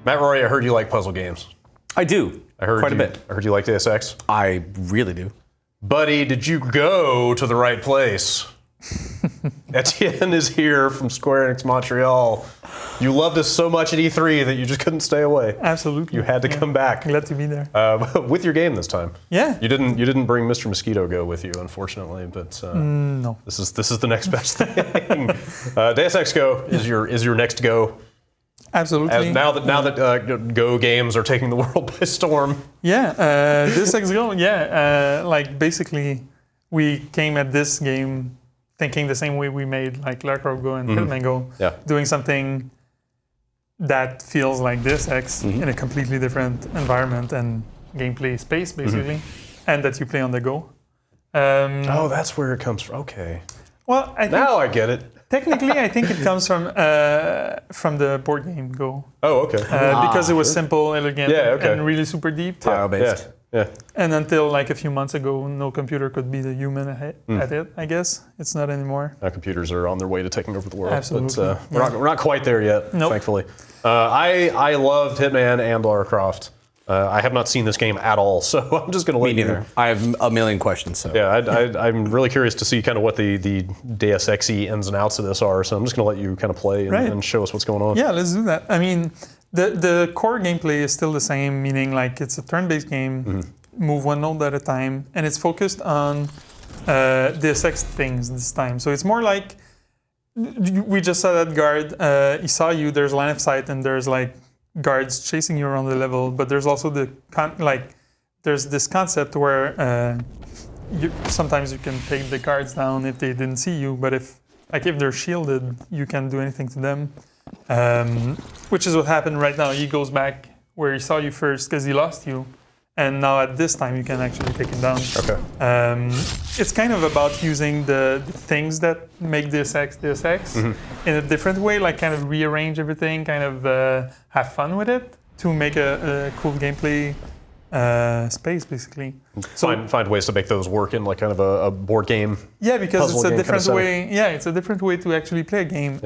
Matt Rory, I heard you like puzzle games. I do. I heard quite you, a bit. I heard you like Deus Ex. I really do. Buddy, did you go to the right place? Etienne is here from Square Enix Montreal. You loved us so much at E3 that you just couldn't stay away. Absolutely. You had to come back. Glad to be there. With your game this time. Yeah. You didn't bring Mr. Mosquito Go with you, unfortunately, but No. this is the next best thing. Deus Ex Go is your next go. Absolutely. Now that Go games are taking the world by storm. Yeah, Deus Ex Go, like basically we came at this game thinking the same way we made like Lark Rogue Go and Hitman Go, doing something that feels like Deus Ex in a completely different environment and gameplay space basically, and that you play on the go. That's where it comes from. Okay. Well, I think Now I get it. technically I think it comes from the board game Go. Oh, okay. Because it was simple, elegant, and really super deep. Tile-based. Yeah. And until like a few months ago, no computer could beat a human at it, I guess. It's not anymore. Now computers are on their way to taking over the world. Absolutely. But, we're not quite there yet, Nope. thankfully. I loved Hitman and Lara Croft. I have not seen this game at all, so I'm just going to let Me you. neither. I have a million questions. So Yeah, I'm really curious to see kind of what the Deus Ex-y ins and outs of this are, so I'm just going to let you kind of play and show us what's going on. Yeah, let's do that. I mean, the core gameplay is still the same, meaning like it's a turn-based game, move one node at a time, and it's focused on Deus Ex things this time. So it's more like, we just saw that guard, he saw you, there's line of sight, and there's like guards chasing you around the level, but there's also there's this concept where sometimes you can take the guards down if they didn't see you, but if they're shielded, you can't do anything to them, which is what happened right now. He goes back where he saw you first because he lost you, and now at this time you can actually take him down. Okay. It's kind of about using the things that make Deus Ex in a different way, like kind of rearrange everything, kind of have fun with it to make a cool gameplay space, basically. So find ways to make those work in like kind of a board game. Yeah, because it's a different kind of way. Yeah, it's a different way to actually play a game.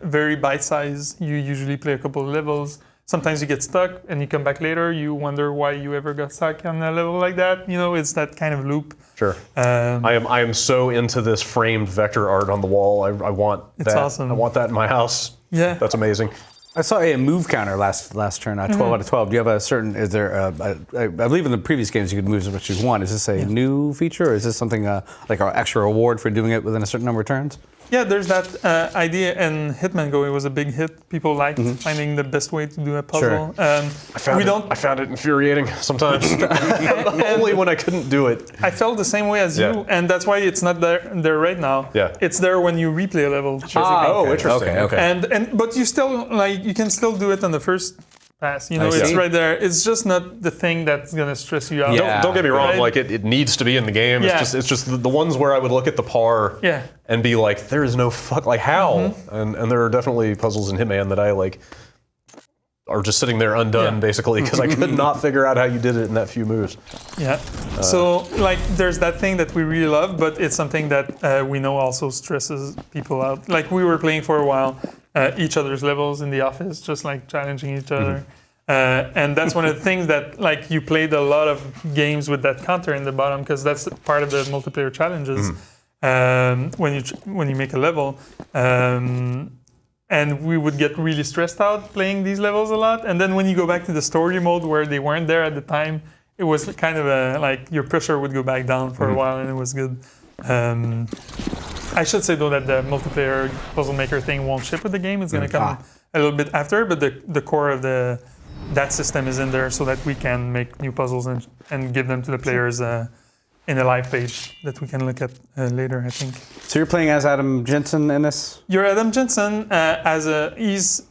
Very bite-sized. You usually play a couple of levels. Sometimes you get stuck and you come back later. You wonder why you ever got stuck on a level like that. You know, it's that kind of loop. Sure. I am so into this framed vector art on the wall. I want that. It's awesome. I want that in my house. Yeah. That's amazing. I saw a move counter last turn, 12 out of 12. Do you have a certain? Is there? I believe in the previous games you could move as much as you want. Is this a new feature, or is this something like an extra reward for doing it within a certain number of turns? Yeah, there's that idea in Hitman Go. It was a big hit. People liked finding the best way to do a puzzle. Sure. I found it infuriating sometimes. Only when I couldn't do it. I felt the same way as you, and that's why it's not there right now. Yeah. It's there when you replay a level. Oh, interesting. Okay. But you still you can still do it on the first pass. You know, it's right there. It's just not the thing that's gonna stress you out. Yeah. Don't get me wrong. Right? Like it needs to be in the game. Yeah. It's just the ones where I would look at the par and be like, there is no fuck. Like how? And there are definitely puzzles in Hitman that I like are just sitting there undone basically because I could not figure out how you did it in that few moves. Yeah. So like, there's that thing that we really love, but it's something that we know also stresses people out. Like we were playing for a while. Each other's levels in the office, just like challenging each other. And that's one of the things that like you played a lot of games with that counter in the bottom because that's part of the multiplayer challenges when you make a level. And we would get really stressed out playing these levels a lot. And then when you go back to the story mode where they weren't there at the time, it was kind of like your pressure would go back down for a while and it was good. I should say though that the multiplayer puzzle maker thing won't ship with the game. It's going to come a little bit after, but the core of that system is in there so that we can make new puzzles and give them to the players in a live page that we can look at later, I think. So you're playing as Adam Jensen in this? You're Adam Jensen it's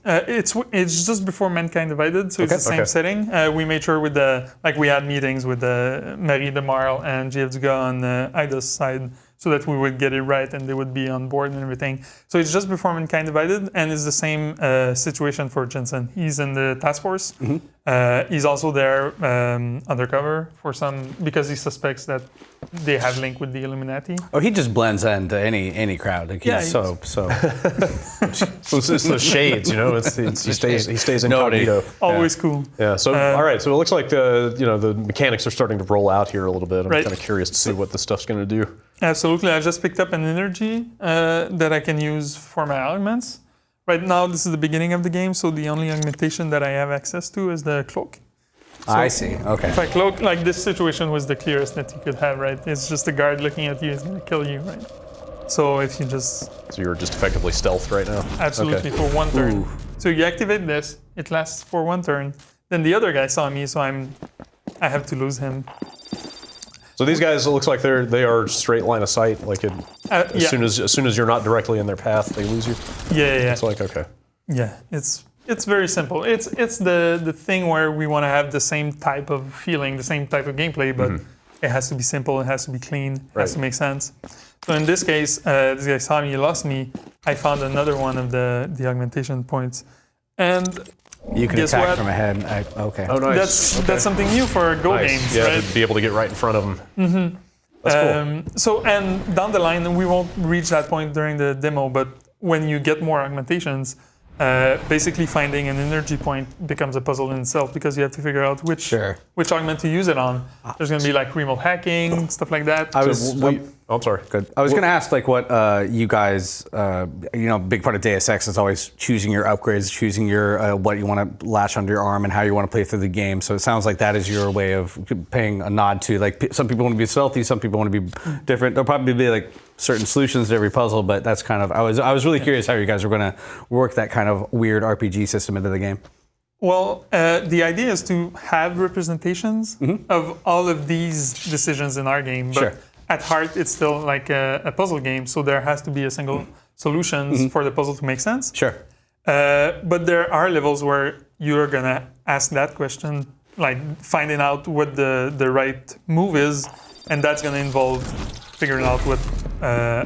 just before Mankind Divided, so it's the same setting. We made sure we had meetings with Marie Demarle and JF Dugas on Ida's side so that we would get it right and they would be on board and everything. So it's just before Mankind Divided, and it's the same situation for Jensen. He's in the task force, He's also there undercover for because he suspects that they have link with the Illuminati. Oh, he just blends into any crowd. Like he's so. It's just the shades, he stays incognito. Always cool. Yeah. So all right. So it looks like the mechanics are starting to roll out here a little bit. I'm Right. kind of curious to see what this stuff's going to do. Absolutely. I just picked up an energy that I can use for my augments. Right now, this is the beginning of the game, so the only augmentation that I have access to is the cloak. So I see. Okay. if I cloak, like this situation was the clearest that you could have, right? It's just a guard looking at you is going to kill you, right? So if you just... So you're just effectively stealth right now? Absolutely, for one turn. So you activate this, it lasts for one turn. Then the other guy saw me, so I have to lose him. So these guys, it looks like they are straight line of sight. Like as soon as you're not directly in their path, they lose you. Yeah. It's like okay. Yeah, it's very simple. It's the thing where we want to have the same type of feeling, the same type of gameplay, but it has to be simple, it has to be clean, it has to make sense. So in this case, this guy saw me, he lost me. I found another one of the augmentation points, and you can guess attack what? from ahead. Okay. Oh, nice. That's something new for Go games, Yeah, right? to be able to get right in front of them. That's cool. So, and down the line, we won't reach that point during the demo, but when you get more augmentations, basically finding an energy point becomes a puzzle in itself because you have to figure out which augment to use it on. There's going to be like remote hacking, stuff like that. I'm sorry. Good. I was going to ask, like, what you guys, big part of Deus Ex is always choosing your upgrades, choosing your what you want to latch under your arm, and how you want to play through the game. So it sounds like that is your way of paying a nod to, like, some people want to be stealthy, some people want to be different. There'll probably be like certain solutions to every puzzle, but that's kind of I was really curious how you guys were going to work that kind of weird RPG system into the game. Well, the idea is to have representations of all of these decisions in our game, but at heart, it's still like a puzzle game, so there has to be a single solution for the puzzle to make sense. Sure. But there are levels where you're gonna ask that question, like finding out what the right move is, and that's gonna involve figuring out what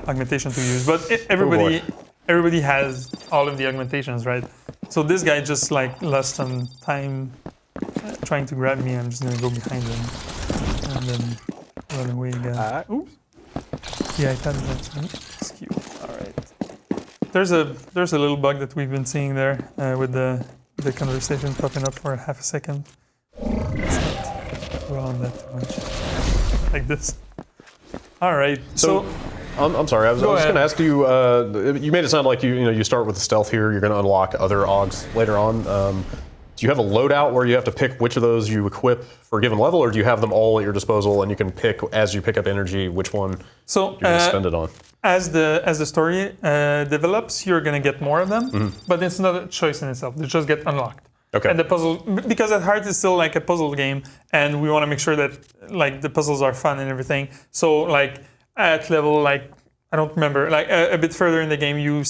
augmentation to use. But everybody has all of the augmentations, right? So this guy just like lost some time trying to grab me. I'm just gonna go behind him and then run away again. Oops. Yeah, I thought that's cute. All right. There's a little bug that we've been seeing there with the conversation popping up for half a second. Let's not dwell on that too much. Like this. All right. So I'm sorry. I was going to ask you. You made it sound like you start with the stealth here. You're going to unlock other augs later on. Do you have a loadout where you have to pick which of those you equip for a given level, or do you have them all at your disposal and you can pick as you pick up energy which one you're going to spend it on? As the story develops, you're going to get more of them, but it's not a choice in itself. They just get unlocked. Okay. And the puzzle, because at heart it's still like a puzzle game, and we want to make sure that like the puzzles are fun and everything. So like at level like I don't remember like a bit further in the game, you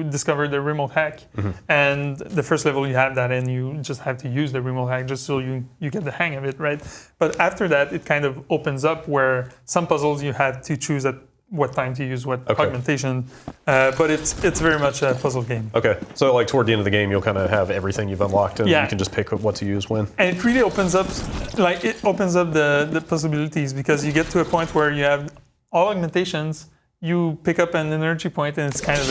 discover the remote hack, and the first level you have that, and you just have to use the remote hack just so you get the hang of it, right? But after that, it kind of opens up where some puzzles you have to choose at what time to use what augmentation, but it's very much a puzzle game. Okay, so like toward the end of the game, you'll kind of have everything you've unlocked, and you can just pick what to use when. And it really opens up the possibilities, because you get to a point where you have all augmentations. You pick up an energy point, and it's kind of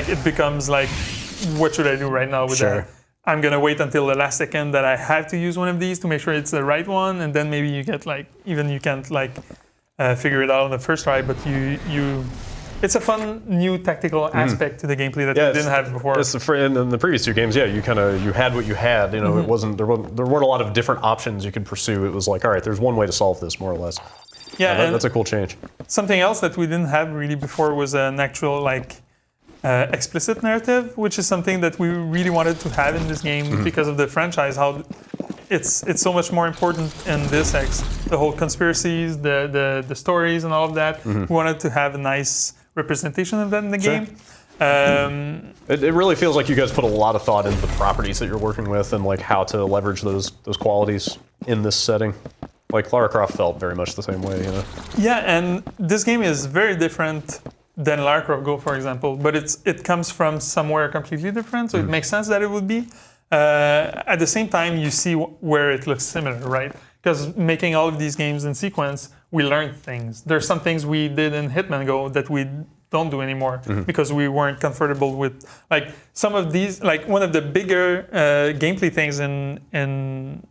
it becomes like, what should I do right now with that? I'm gonna wait until the last second that I have to use one of these to make sure it's the right one, and then maybe you get like you can't figure it out on the first try, but it's a fun new tactical aspect to the gameplay that we didn't have before. In the previous two games, you had what you had. It wasn't there weren't a lot of different options you could pursue. It was like, all right, there's one way to solve this, more or less. Yeah, that's a cool change. Something else that we didn't have really before was an actual explicit narrative, which is something that we really wanted to have in this game because of the franchise. How it's so much more important in Deus Ex. The whole conspiracies, the stories, and all of that. We wanted to have a nice representation of that in the game. It really feels like you guys put a lot of thought into the properties that you're working with and like how to leverage those qualities in this setting. Like Lara Croft felt very much the same way, Yeah, and this game is very different than Lara Croft Go, for example, but it comes from somewhere completely different, so it makes sense that it would be. at the same time, you see where it looks similar, right? Because making all of these games in sequence, we learned things. There's some things we did in Hitman Go that we don't do anymore because we weren't comfortable with, like, some of these. Like, one of the bigger gameplay things in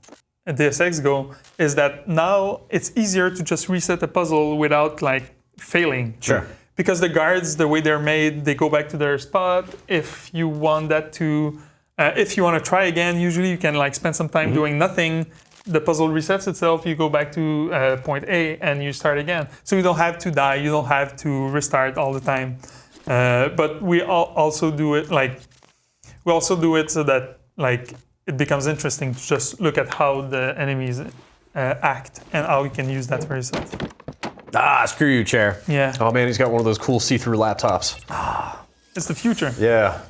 Deus Ex Go is that now it's easier to just reset a puzzle without, like, failing. Sure. Because the guards, the way they're made, they go back to their spot. If you want that to, if you want to try again, usually you can, like, spend some time doing nothing. The puzzle resets itself. You go back to point A and you start again. So you don't have to die. You don't have to restart all the time. But we also do it so that, like, it becomes interesting to just look at how the enemies act and how you can use that for yourself. Ah, screw you, chair. Yeah. Oh man, he's got one of those cool see-through laptops. It's the future. Yeah.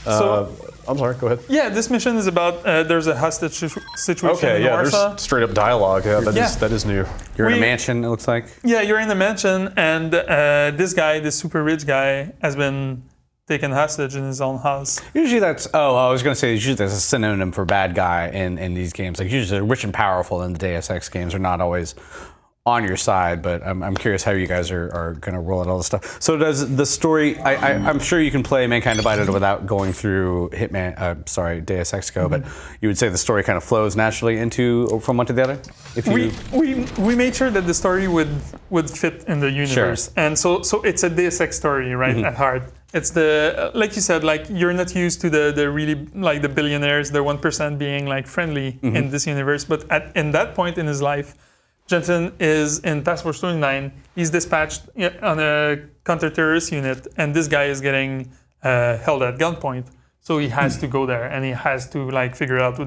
So, I'm sorry, go ahead. yeah, this mission is about there's a hostage situation Okay, in yeah, Warsaw. there's straight up dialogue. Yeah, Yeah. that is new. You're in a We- mansion, it looks like. Yeah, you're in a mansion, and this super rich guy, has been taken hostage in his own house. Usually that's, I was going to say, usually there's a synonym for bad guy in these games. Like, usually rich and powerful in the Deus Ex games are not always on your side, but I'm curious how you guys are going to roll out all this stuff. So does the story, I'm sure you can play Mankind Divided without going through Deus Ex Go, but you would say the story kind of flows naturally from one to the other? If you, We made sure that the story would fit in the universe, and so it's a Deus Ex story, right, at heart. It's like you said, like, you're not used to the really, like, the billionaires, the 1% being, like, friendly in this universe, but in that point in his life, Jensen is in Task Force 29. He's dispatched on a counter-terrorist unit, and this guy is getting held at gunpoint. So he has to go there, and he has to, like, figure out,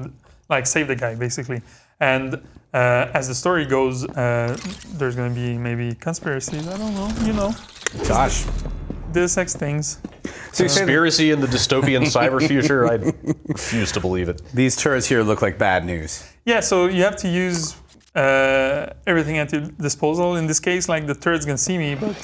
save the guy, basically. And as the story goes, there's going to be maybe conspiracies. I don't know. You know. gosh. Deus Ex things. Conspiracy in the dystopian cyber future? I refuse to believe it. These turrets here look like bad news. Yeah, so you have to use everything at your disposal. In this case, like, the turret's gonna see me, but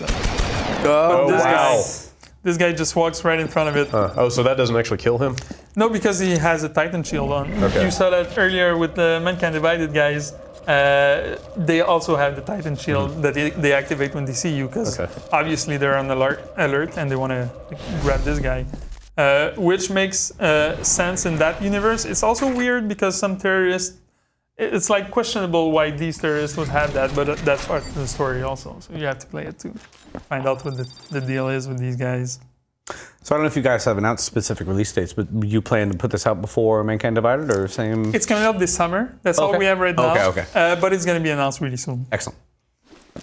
this guy just walks right in front of it. So that doesn't actually kill him? No, because he has a Titan shield on. Okay. You saw that earlier with the Mankind Divided guys. They also have the Titan shield that they activate when they see you, because obviously they're on alert and they want to grab this guy. Which makes sense in that universe. It's also weird because some terrorists, it's, like, questionable why these terrorists would have that, but that's part of the story also. So you have to play it to find out what the deal is with these guys. So I don't know if you guys have announced specific release dates, but you plan to put this out before Mankind Divided, or same? It's coming out this summer. That's all we have right now. Okay. But it's going to be announced really soon. Excellent.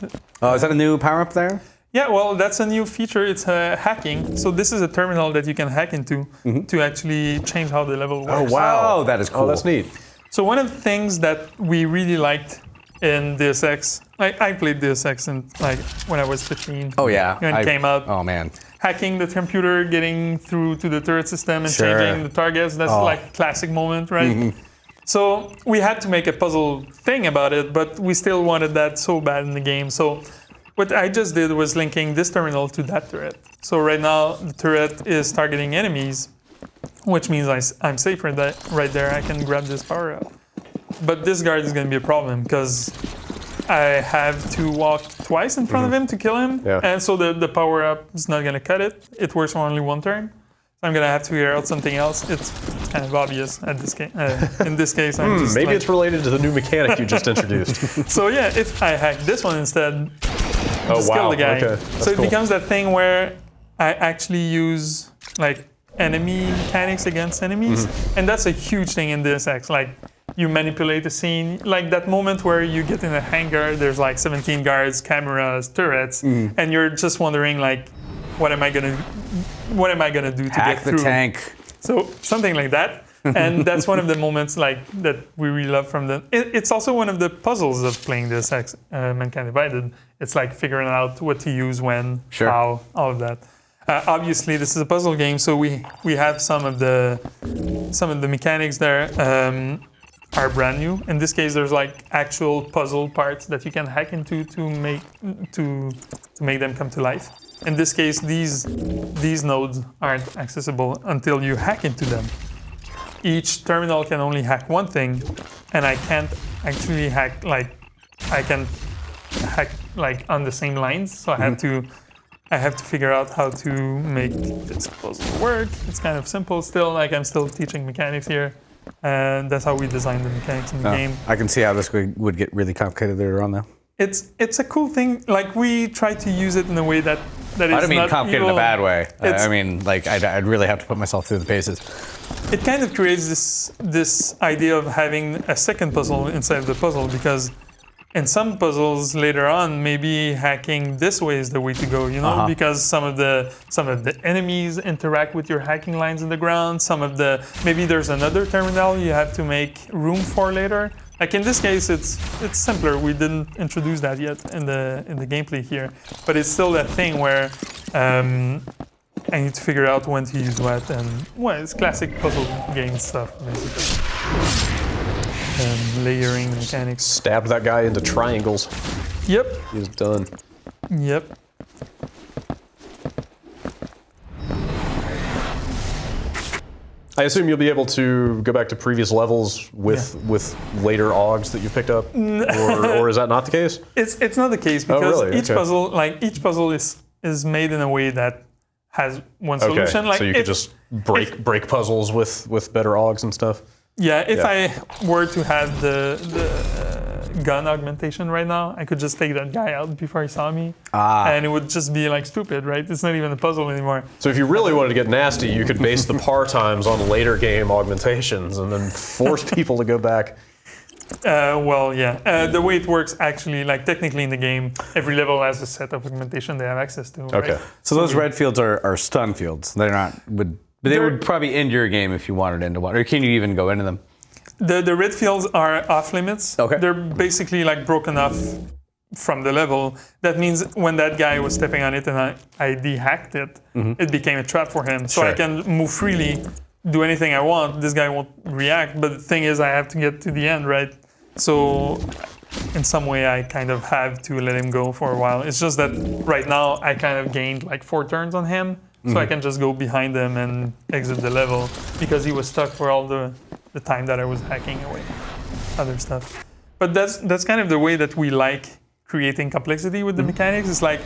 Is that a new power-up there? Yeah, well, that's a new feature. It's hacking. So this is a terminal that you can hack into to actually change how the level works. Oh, wow. Oh, that is cool. Oh, that's neat. So one of the things that we really liked in Deus Ex, like, I played Deus Ex when I was 15. Oh, yeah. When it came out. Oh, man. Hacking the computer, getting through to the turret system and changing the targets. That's like classic moment, right? So we had to make a puzzle thing about it, but we still wanted that so bad in the game. So what I just did was linking this terminal to that turret. So right now the turret is targeting enemies, which means I'm safe right there. I can grab this power up. But this guard is going to be a problem because I have to walk twice in front of him to kill him. Yeah. And so the power up is not going to cut it. It works for only one turn. So I'm going to have to figure out something else. It's kind of obvious at this game. In this case, I'm just maybe it's related to the new mechanic you just introduced. So yeah, if I hack this one instead, just kill the guy. Okay. So it becomes that thing where I actually use, like, enemy mechanics against enemies, and that's a huge thing in Deus Ex. Like, you manipulate the scene, like that moment where you get in a hangar, there's like 17 guards, cameras, turrets, and you're just wondering, like, what am I gonna do to Hack get the through? tank. So something like that. And that's one of the moments, like, that we really love from the. It's also one of the puzzles of playing Deus Ex Mankind Divided. It's like figuring out what to use when, how, all of that. Obviously, this is a puzzle game, so we have some of the mechanics there are brand new. In this case, there's, like, actual puzzle parts that you can hack into to make them come to life. In this case, these nodes aren't accessible until you hack into them. each terminal can only hack one thing, and I can't actually hack like I can hack like on the same lines. So I have to figure out how to make this puzzle work. It's kind of simple still. Like I'm still teaching mechanics here, and that's how we design the mechanics in the game. I can see how this would get really complicated later on, though. It's a cool thing. Like we try to use it in a way that is I don't mean not complicated evil. in a bad way. I mean, like I'd really have to put myself through the paces. It kind of creates this idea of having a second puzzle inside of the puzzle, because in some puzzles later on, maybe hacking this way is the way to go, you know, because some of the enemies interact with your hacking lines in the ground. Maybe there's another terminal you have to make room for later. Like in this case, it's simpler. We didn't introduce that yet in the gameplay here, but it's still that thing where I need to figure out when to use what, and well, it's classic puzzle game stuff basically. Layering mechanics. Stabbed that guy into triangles. Yep. He's done. Yep. I assume you'll be able to go back to previous levels with later Augs that you've picked up, or is that not the case? It's not the case, because really? each puzzle is made in a way that has one solution. Like so you could just break puzzles with better Augs and stuff. Yeah, if I were to have the gun augmentation right now, I could just take that guy out before he saw me, and it would just be like stupid, right? It's not even a puzzle anymore. So if you really wanted to get nasty, you could base the par times on later game augmentations and then force people to go back. The way it works actually, like technically in the game, every level has a set of augmentation they have access to. Okay. Right? So those red fields are stun fields. They're not But they would probably end your game if you wanted into one. Or can you even go into them? The red fields are off limits. Okay. They're basically like broken off from the level. That means when that guy was stepping on it and I de-hacked it, it became a trap for him. So I can move freely, do anything I want. This guy won't react. But the thing is, I have to get to the end, right? So in some way, I kind of have to let him go for a while. It's just that right now, I kind of gained like 4 turns on him. So I can just go behind him and exit the level, because he was stuck for all the time that I was hacking away other stuff. But that's kind of the way that we like creating complexity with the mechanics. It's like,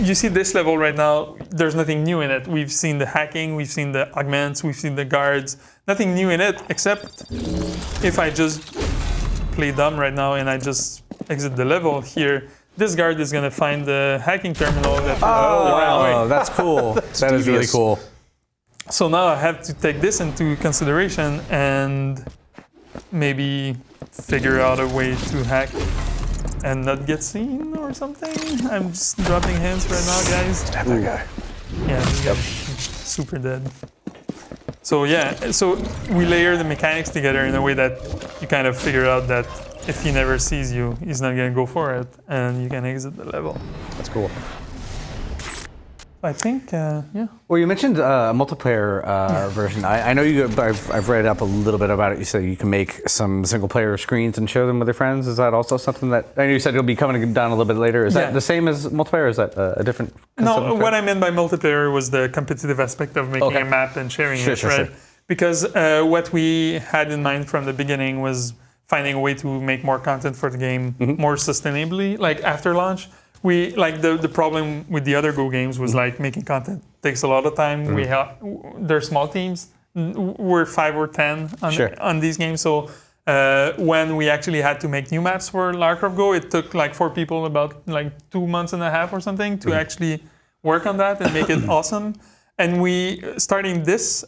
you see this level right now, there's nothing new in it. We've seen the hacking, we've seen the augments, we've seen the guards. Nothing new in it, except if I just play dumb right now and I just exit the level here, this guard is going to find the hacking terminal that wow, that's cool. That is really cool. So now I have to take this into consideration and maybe figure out a way to hack and not get seen or something. I'm just dropping hints right now, guys. Stab that guy. Yeah, this guy's super dead. So so we layer the mechanics together in a way that you kind of figure out that if he never sees you, he's not going to go for it, and you can exit the level. That's cool. I think, Well, you mentioned a multiplayer version. I know you. I've read up a little bit about it. You said you can make some single-player screens and share them with your friends. Is that also something that I know you said you'll be coming down a little bit later? Is that the same as multiplayer? Or is that a different? No, what I meant by multiplayer was the competitive aspect of making a map and sharing it, right? Sure. Because what we had in mind from the beginning was finding a way to make more content for the game more sustainably, like after launch. We like the problem with the other Go games was like making content takes a lot of time. They're small teams. We're 5 or 10 on these games. So when we actually had to make new maps for Lara Croft Go, it took like 4 people about like 2.5 months or something to actually work on that and make it awesome. And we starting this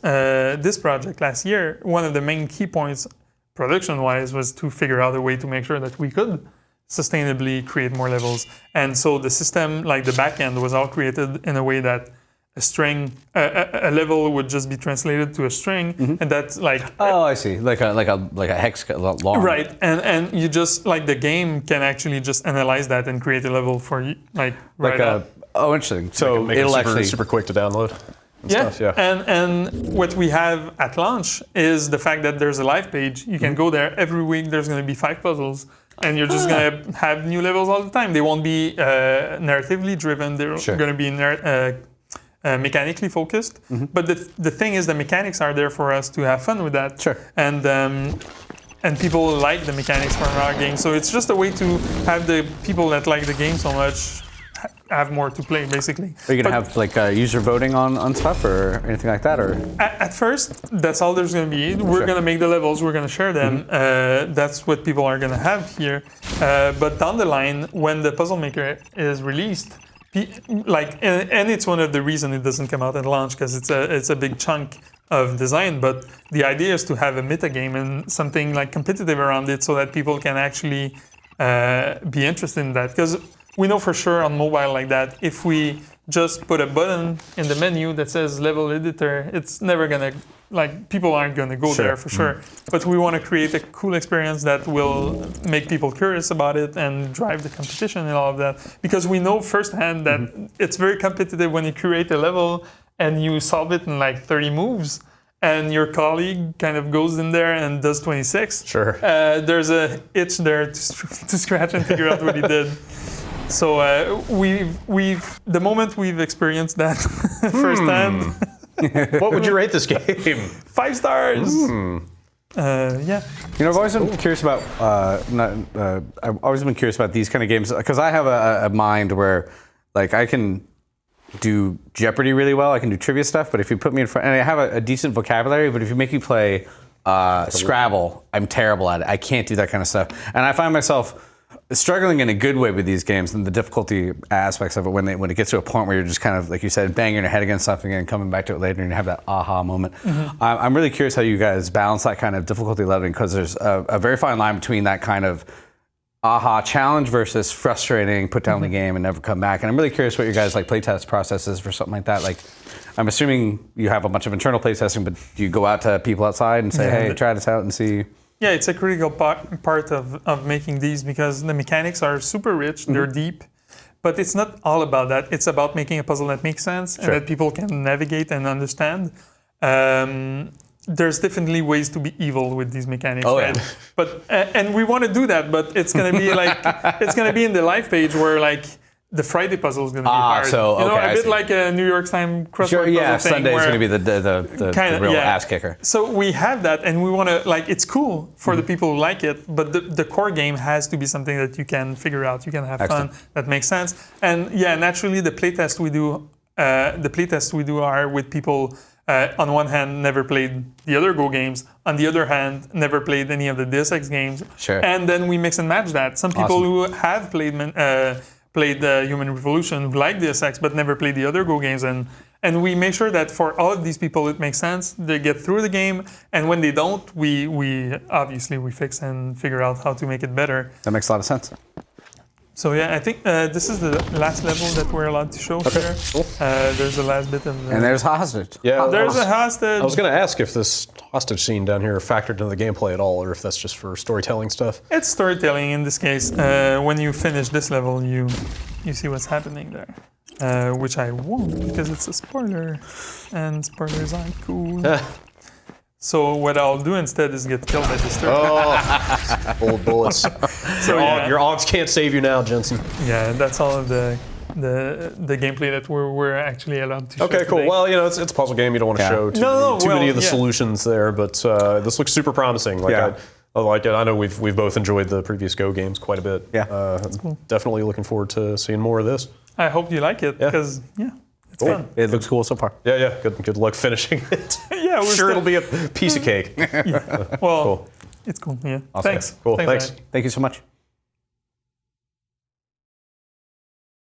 project last year. One of the main key points, production-wise, was to figure out a way to make sure that we could sustainably create more levels. And so the system, like the backend, was all created in a way that a string, a level would just be translated to a string, and that's like. Oh, I see, like a hex long. Right, and you just like the game can actually just analyze that and create a level for you, like right up. Oh, interesting. So make it'll it actually super quick to download. Stuff, and what we have at launch is the fact that there's a live page. You can go there every week. There's going to be 5 puzzles. And you're just going to have new levels all the time. They won't be narratively driven. They're going to be mechanically focused. But the thing is, the mechanics are there for us to have fun with that. Sure. And people like the mechanics from our game. So it's just a way to have the people that like the game so much have more to play, basically. Are you going to have like user voting on stuff or anything like that? Or at first, that's all there's going to be. We're going to make the levels. We're going to share them. That's what people are going to have here. But down the line, when the Puzzle Maker is released, and it's one of the reasons it doesn't come out at launch because it's a big chunk of design. But the idea is to have a meta game and something like competitive around it, so that people can actually be interested in that. Because we know for sure on mobile like that, if we just put a button in the menu that says level editor, it's never gonna, people aren't gonna go there for sure. But we want to create a cool experience that will make people curious about it and drive the competition and all of that. Because we know firsthand that it's very competitive when you create a level and you solve it in like 30 moves. And your colleague kind of goes in there and does 26. Sure. There's a itch there to scratch and figure out what he did. So the moment we've experienced that firsthand. What would you rate this game? 5 stars. Yeah. I've always been curious about. I've always been curious about these kind of games because I have a mind where, I can do Jeopardy really well. I can do trivia stuff, but if you put me in front, and I have a decent vocabulary, but if you make me play Scrabble, I'm terrible at it. I can't do that kind of stuff, and I find myself struggling in a good way with these games and the difficulty aspects of it when it gets to a point where you're just kind of, like you said, banging your head against something and coming back to it later and you have that aha moment. I'm really curious how you guys balance that kind of difficulty leveling, because there's a very fine line between that kind of aha challenge versus frustrating, put down the game and never come back. And I'm really curious what your guys' playtest process is for something like that. I'm assuming you have a bunch of internal playtesting, but do you go out to people outside and say, hey, try this out and see? Yeah, it's a critical part of making these, because the mechanics are super rich, they're deep, but it's not all about that. It's about making a puzzle that makes sense and that people can navigate and understand. There's definitely ways to be evil with these mechanics, right? Yeah. But and we want to do that, but it's gonna be it's gonna be in the live page where the Friday puzzle is going to be hard. So, a bit like a New York Times crossword puzzle thing. Sunday is going to be the real ass kicker. So we have that, and we want to, it's cool for the people who like it, but the core game has to be something that you can figure out, you can have fun, that makes sense. And naturally the playtests we do are with people, on one hand, never played the other Go games, on the other hand, never played any of the Deus Ex games. Sure. And then we mix and match that. Some people who have played Human Revolution, who like Deus Ex, but never played the other Go games. And we make sure that for all of these people, it makes sense. They get through the game. And when they don't, we obviously fix and figure out how to make it better. That makes a lot of sense. So I think this is the last level that we're allowed to show here. Cool. There's the last bit of... and there's hostage. Yeah, there's a hostage. I was going to ask if this hostage scene down here factored into the gameplay at all, or if that's just for storytelling stuff. It's storytelling in this case. When you finish this level, you see what's happening there. Which I won't, because it's a spoiler. And spoilers aren't cool. So what I'll do instead is get killed by this turret. Oh, bold bullets. So your odds can't save you now, Jensen. Yeah, that's all of the gameplay that we're actually allowed to show. Okay, cool. Today. Well, it's a puzzle game. You don't want to show too many of the solutions there, but this looks super promising. I know we've both enjoyed the previous Go games quite a bit. Yeah, cool. Definitely looking forward to seeing more of this. I hope you like it, because it's fun. It looks cool so far. Yeah. Good luck finishing it. Yeah, we're sure it'll be a piece of cake. Well, cool. It's cool. Yeah. Awesome. Thanks. Cool. Thanks. Thank you so much.